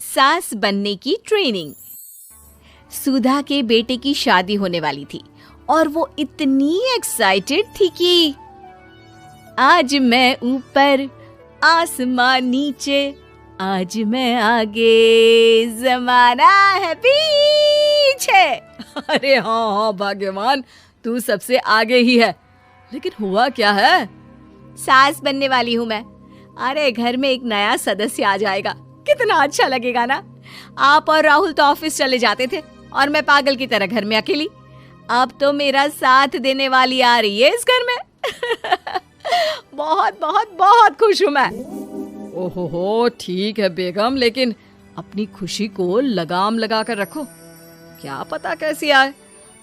सास बनने की ट्रेनिंग। सुधा के बेटे की शादी होने वाली थी और वो इतनी एक्साइटेड थी कि आज मैं ऊपर आसमां नीचे, आज मैं आगे जमाना है पीछे। अरे हाँ भाग्यवान, तू सबसे आगे ही है। लेकिन हुआ क्या है? सास बनने वाली हूँ मैं। अरे घर में एक नया सदस्य आ जाएगा, कितना अच्छा लगेगा ना। आप और राहुल तो ऑफिस चले जाते थे और मैं पागल की तरह घर में अकेली। अब तो मेरा साथ देने वाली आ रही है इस घर में। बहुत बहुत बहुत खुश हूँ मैं। ओहो ठीक है बेगम, लेकिन अपनी खुशी को लगाम लगा कर रखो। क्या पता कैसी आए,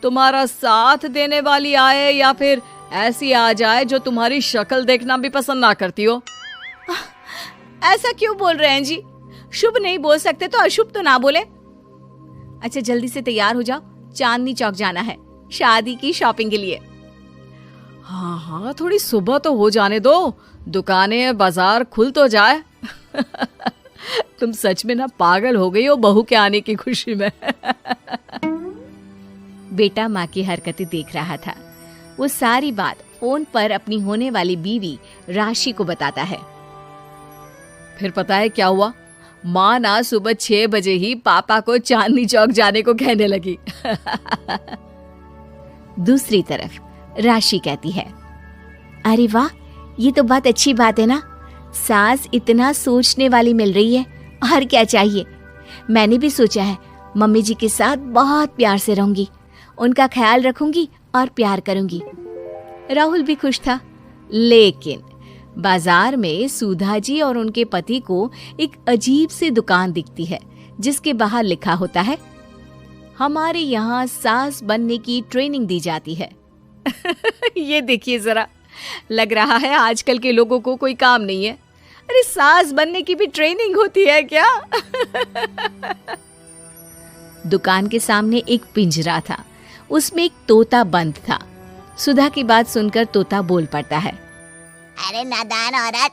तुम्हारा साथ देने वाली आए या फिर ऐसी आ जाए जो तुम्हारी शक्ल देखना भी पसंद ना करती हो। ऐसा क्यों बोल रहे हैं जी? शुभ नहीं बोल सकते तो अशुभ तो ना बोले। अच्छा जल्दी से तैयार हो जाओ, चांदनी चौक जाना है शादी की शॉपिंग के लिए। हाँ हाँ, थोड़ी सुबह तो हो जाने दो, दुकानें बाजार खुल तो जाए। तुम सच में ना पागल हो गई हो बहू के आने की खुशी में। बेटा माँ की हरकतें देख रहा था। वो सारी बात फोन पर अपनी होने वाली बीवी राशि को बताता है। फिर पता है क्या हुआ? माँ ना सुबह 6 बजे ही पापा को चांदनी चौक जाने को कहने लगी। दूसरी तरफ राशि कहती है, अरे वाह, ये तो बहुत अच्छी बात है ना। सास इतना सोचने वाली मिल रही है, और क्या चाहिए। मैंने भी सोचा है मम्मी जी के साथ बहुत प्यार से रहूंगी, उनका ख्याल रखूंगी और प्यार करूंगी। राहुल भी खुश था। लेकिन बाजार में सुधा जी और उनके पति को एक अजीब सी दुकान दिखती है जिसके बाहर लिखा होता है, हमारे यहाँ सास बनने की ट्रेनिंग दी जाती है। ये देखिए जरा, लग रहा है आजकल के लोगों को कोई काम नहीं है। अरे सास बनने की भी ट्रेनिंग होती है क्या? दुकान के सामने एक पिंजरा था, उसमें एक तोता बंद था। सुधा की बात सुनकर तोता बोल पड़ता है, अरे नादान औरत,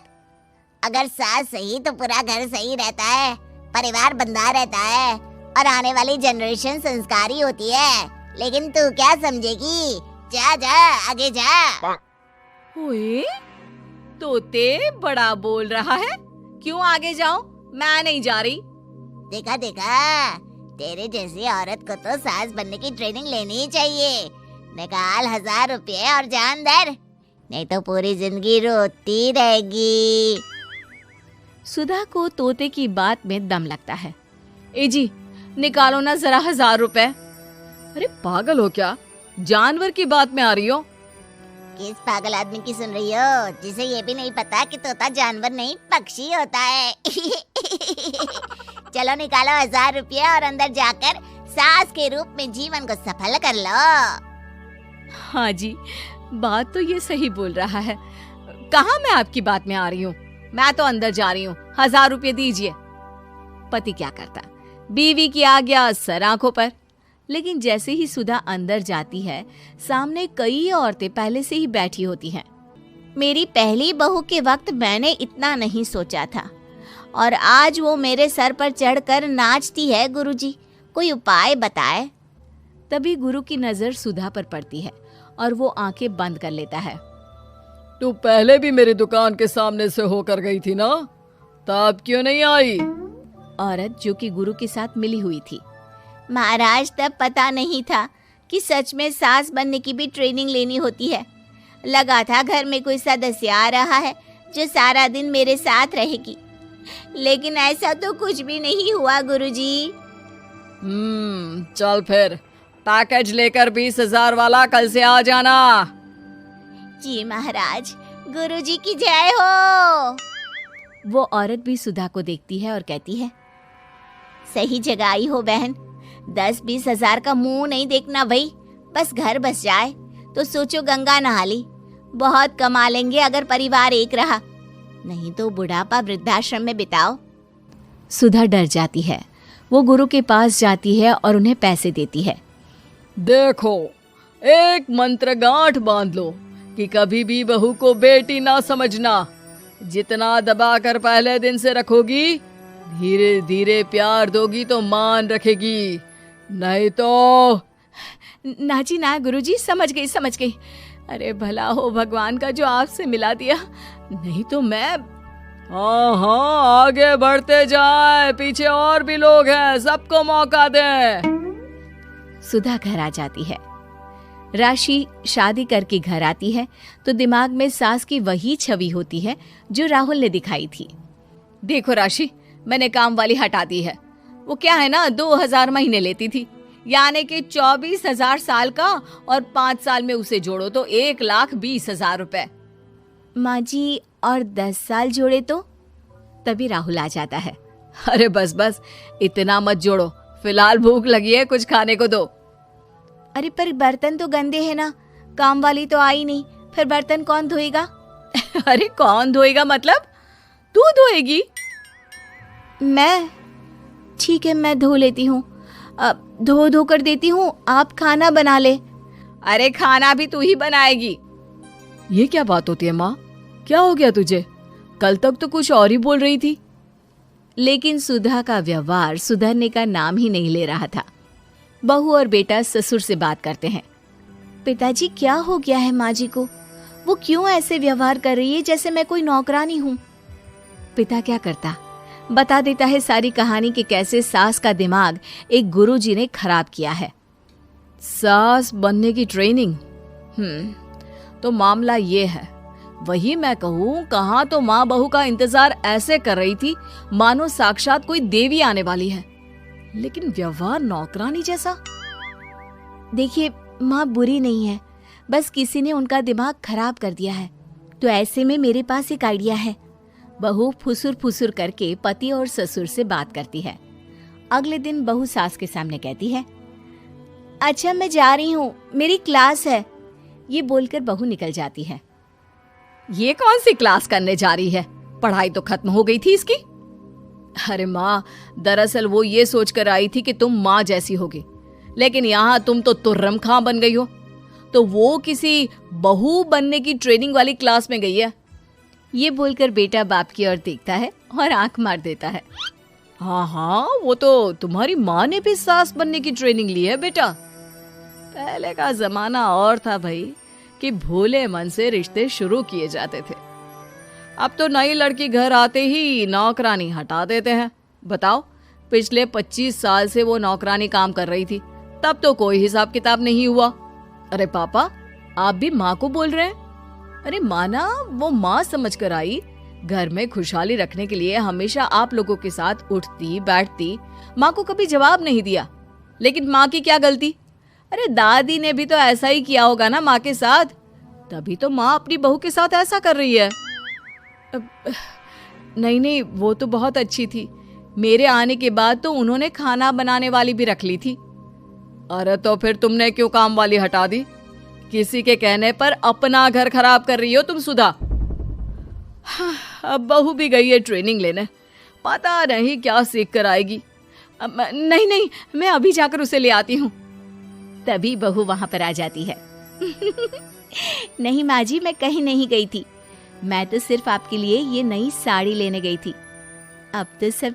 अगर सास सही तो पूरा घर सही रहता है, परिवार बंधा रहता है और आने वाली जनरेशन संस्कारी होती है। लेकिन तू क्या समझेगी? जा जा आगे जा। ओए, तोते बड़ा बोल रहा है, क्यों आगे जाऊं? मैं नहीं जा रही। देखा देखा, तेरे जैसी औरत को तो सास बनने की ट्रेनिंग लेनी ही चाहिए। निकाल 1000 रुपये और जान दर, नहीं तो पूरी जिंदगी रोती रहेगी। सुधा को तोते की बात में दम लगता है। ए जी, निकालो ना जरा 1000 रुपए। अरे पागल हो क्या? जानवर की बात में आ रही हो? किस पागल आदमी की सुन रही हो, जिसे ये भी नहीं पता कि तोता जानवर नहीं पक्षी होता है। चलो निकालो 1000 रुपये और अंदर जाकर सास के रूप में जीवन को सफल कर लो। हाँ जी, बात तो ये सही बोल रहा है। कहाँ मैं आपकी बात में आ रही हूँ? मैं तो अंदर जा रही हूँ, 1000 रुपये दीजिए। पति क्या करता, बीवी की आज्ञा सर आंखों पर। लेकिन जैसे ही सुधा अंदर जाती है, सामने कई औरतें पहले से ही बैठी होती हैं। मेरी पहली बहू के वक्त मैंने इतना नहीं सोचा था, और आज वो मेरे सर पर चढ़कर नाचती है। गुरुजी, कोई उपाय बताए। तभी गुरु की नजर सुधा पर पड़ती है और वो आंखें बंद कर लेता है। तू पहले भी मेरी दुकान के सामने से होकर गई थी ना, तब क्यों नहीं आई? औरत जो कि गुरु के साथ मिली हुई थी। महाराज, तब पता नहीं था कि सच में सास बनने की भी ट्रेनिंग लेनी होती है। लगा था घर में कोई सदस्य आ रहा है जो सारा दिन मेरे साथ रहेगी, लेकिन ऐसा तो कुछ भी नहीं हुआ गुरुजी। चल फिर पैकेज लेकर 20,000 वाला कल से आ जाना। जी महाराज, गुरुजी की जय हो। वो औरत भी सुधा को देखती है और कहती है, सही जगह आई हो बहन। 10-20 हजार का मुंह नहीं देखना भाई, बस घर बस जाए तो सोचो गंगा नहा ली। बहुत कमा लेंगे अगर परिवार एक रहा, नहीं तो बुढ़ापा वृद्धाश्रम में बिताओ। सुधा डर जाती है। वो गुरु के पास जाती है और उन्हें पैसे देती है। देखो, एक मंत्र गांठ बांध लो कि कभी भी बहू को बेटी ना समझना। जितना दबाकर पहले दिन से रखोगी, धीरे धीरे प्यार दोगी तो मान रखेगी, नहीं तो। ना जी ना गुरुजी, समझ गई। अरे भला हो भगवान का जो आपसे मिला दिया, नहीं तो मैं। हाँ हाँ, आगे बढ़ते जाए, पीछे और भी लोग हैं, सबको मौका दे। सुधा घर आ जाती है। राशि शादी करके घर आती है तो दिमाग में सास की वही छवि होती है जो राहुल ने दिखाई थी। देखो राशि, मैंने काम वाली हटा दी है। वो क्या है ना, 2000 महीने लेती थी, यानी कि 24,000 साल का, और 5 साल में उसे जोड़ो तो 1,20,000 रुपए। माँ जी, और 10 साल जोड़े तो? तभी राहुल आ जाता है। अरे बस बस, इतना मत जोड़ो, फिलहाल भूख लगी है, कुछ खाने को दो। अरे पर बर्तन तो गंदे हैं ना, काम वाली तो आई नहीं, फिर बर्तन कौन धोएगा? अरे कौन धोएगा मतलब? तू धोएगी? मैं? ठीक है, मैं धो लेती हूँ, धो कर देती हूँ, आप खाना बना ले। अरे खाना भी तू ही बनाएगी? ये क्या बात होती है माँ, क्या हो गया तुझे? कल तक तो कुछ और ही बोल रही थी। लेकिन सुधा का व्यवहार सुधरने का नाम ही नहीं ले रहा था। बहू और बेटा ससुर से बात करते हैं। पिताजी, क्या हो गया है माँ जी को? वो क्यों ऐसे व्यवहार कर रही है जैसे मैं कोई नौकरानी हूँ? पिता क्या करता, बता देता है सारी कहानी कि कैसे सास का दिमाग एक गुरुजी ने खराब किया है। सास बनने की ट्रेनिंग? तो मामला ये है, वही मैं कहूँ, कहाँ तो माँ बहू का इंतजार ऐसे कर रही थी मानो साक्षात कोई देवी आने वाली है, लेकिन व्यवहार नौकरानी जैसा। देखिए माँ बुरी नहीं है, बस किसी ने उनका दिमाग खराब कर दिया है। तो ऐसे में मेरे पास एक आइडिया है। बहू फुसुर फुसुर करके पति और ससुर से बात करती है। अगले दिन बहू सास के सामने कहती है, अच्छा मैं जा रही हूँ, मेरी क्लास है। ये बोलकर बहू निकल जाती है। ये कौन सी क्लास करने जा रही है? पढ़ाई तो खत्म हो गई थी इसकी। अरे माँ, दरअसल वो ये सोचकर आई थी कि तुम माँ जैसी होगी, लेकिन यहाँ तुम तो तुर्रम खां बन गई हो। तो वो किसी बहू बनने की ट्रेनिंग वाली क्लास में गई है। ये बोलकर बेटा बाप की ओर देखता है और आंख मार देता है। हाँ हाँ, वो तो तुम्हारी माँ ने भी सास बनने की ट्रेनिंग ली है बेटा। पहले का जमाना और था भाई, कि भोले मन से रिश्ते शुरू किए जाते थे। अब तो नई लड़की घर आते ही नौकरानी हटा देते हैं। बताओ, पिछले 25 साल से वो नौकरानी काम कर रही थी, तब तो कोई हिसाब किताब नहीं हुआ। अरे पापा, आप भी माँ को बोल रहे हैं? अरे माना, वो माँ समझ कर आई, घर में खुशहाली रखने के लिए हमेशा आप लोगों के साथ उठती बैठती, माँ को कभी जवाब नहीं दिया। लेकिन माँ की क्या गलती? अरे दादी ने भी तो ऐसा ही किया होगा ना माँ के साथ, तभी तो माँ अपनी बहू के साथ ऐसा कर रही है। नहीं, वो तो बहुत अच्छी थी। मेरे आने के बाद तो उन्होंने खाना बनाने वाली भी रख ली थी। अरे तो फिर तुमने क्यों काम वाली हटा दी? किसी के कहने पर अपना घर खराब कर रही हो तुम सुधा। अब बहू भी गई है ट्रेनिंग लेने, पता नहीं क्या सीख कर आएगी। नहीं, मैं अभी जाकर उसे ले आती हूँ। तभी बहू वहां पर आ जाती है। नहीं माँ जी, मैं कहीं नहीं गई थी, मैं तो सिर्फ आपके लिए ये नई साड़ी लेने गई थी। अब तो सब